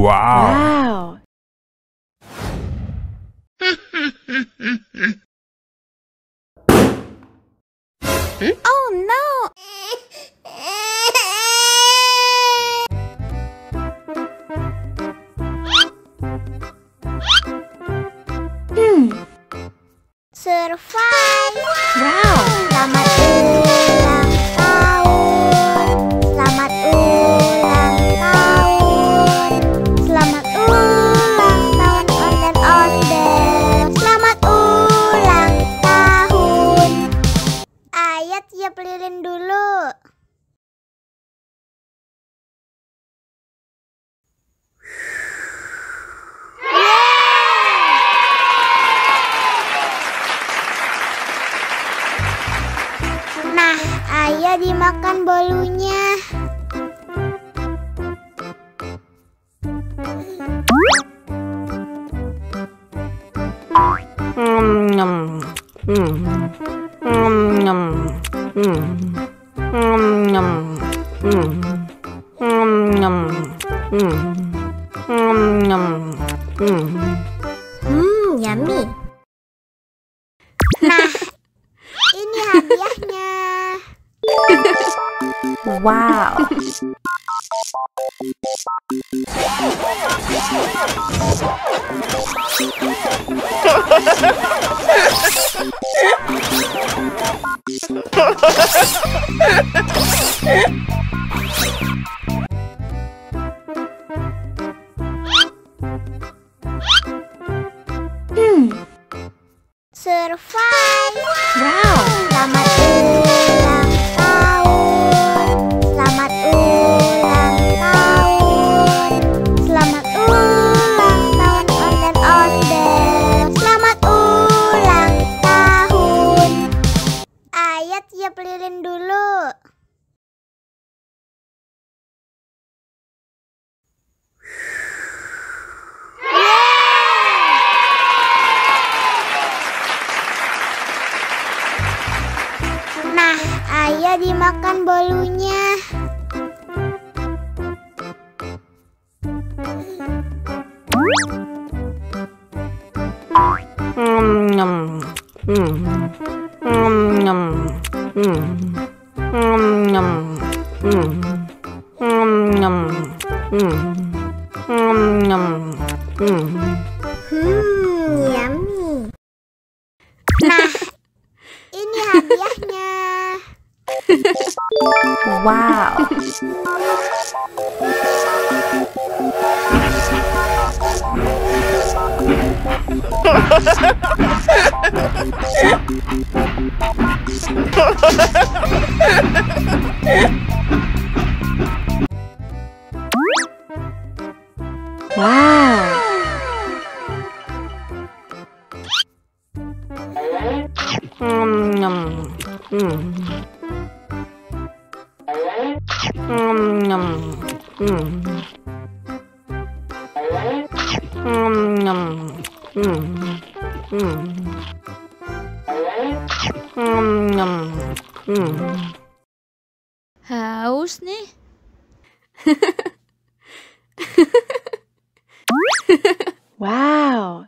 Wow. Oh no! Survive! Wow. Selamat ulang tahun. Selamat ulang tahun. Selamat ulang tahun onde-onde. Selamat ulang tahun. Ayat tiup lilin dulu. Nah, ayo dimakan bolunya. Yummy. Nah, ini hadiahnya. Wow. Survive! Wow. Selamat ulang tahun. Selamat ulang tahun. Selamat ulang tahun onde-onde. Selamat ulang tahun. Ayat tiup lilin dulu. Nah, ayo dimakan bolunya. Yummy. Nah, ini hadiahnya. Wow. Wow. Haus nih. Wow.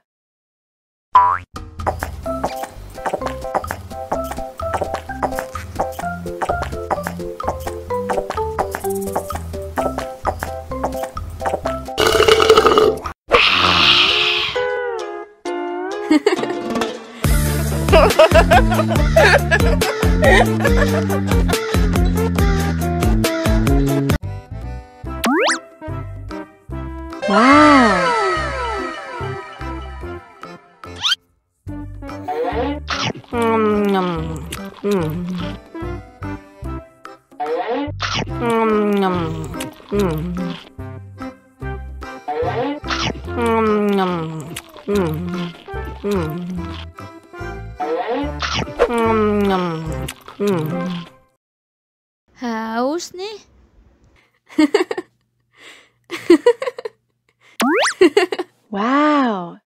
Wow. Haus nih. Wow.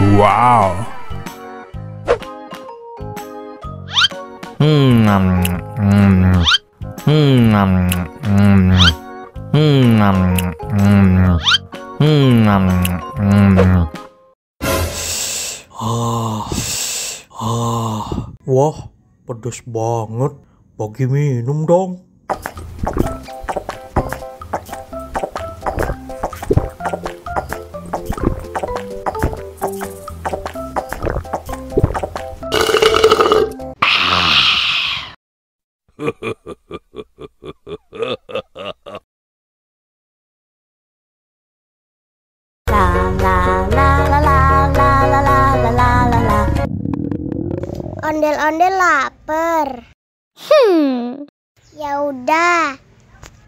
Wow. Wah, pedes banget. Bagi minum dong. Ondel-ondel lapar. Ya udah.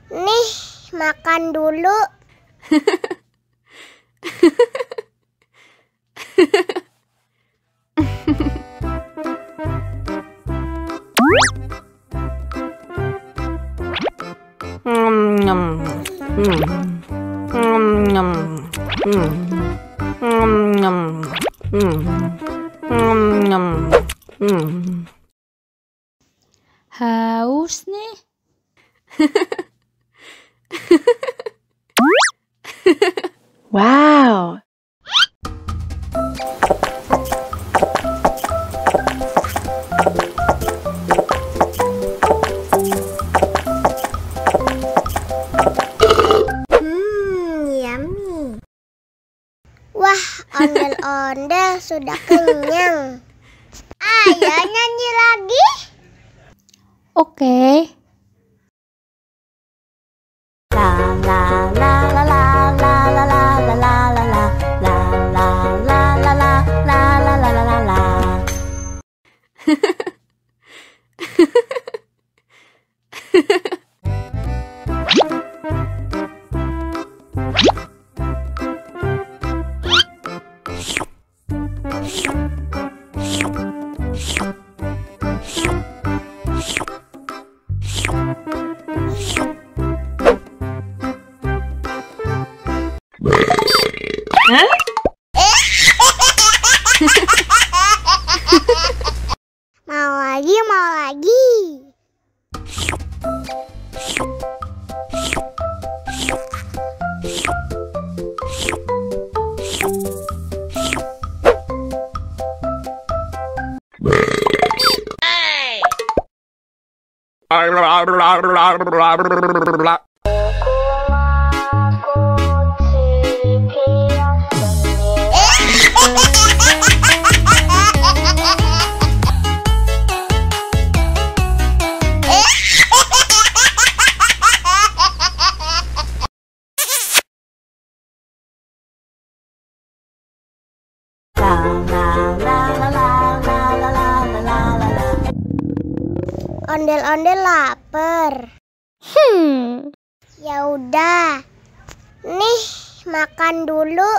Nih, makan dulu. Haus nih. Wow. Yummy. Wah, ondel-ondel sudah kenyang. Ayo nyanyi lagi. Oke. Mau lagi, mau lagi. Ondel-ondel lapar. Ya udah. Nih, makan dulu.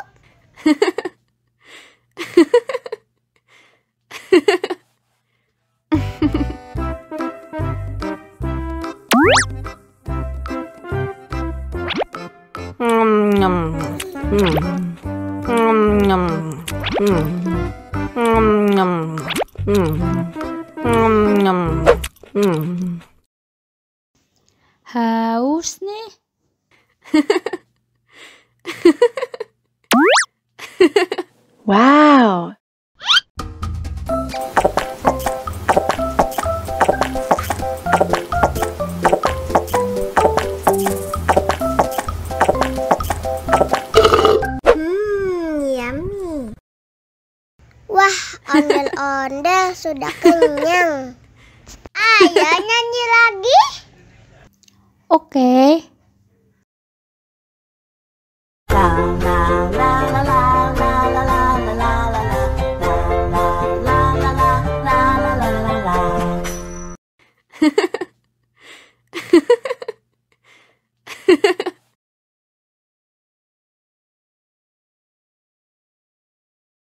Haus nih. Wow. Yummy. Wah, ondel-ondel sudah kenyang. Ayo nyanyi lagi. Oke. La la la la la.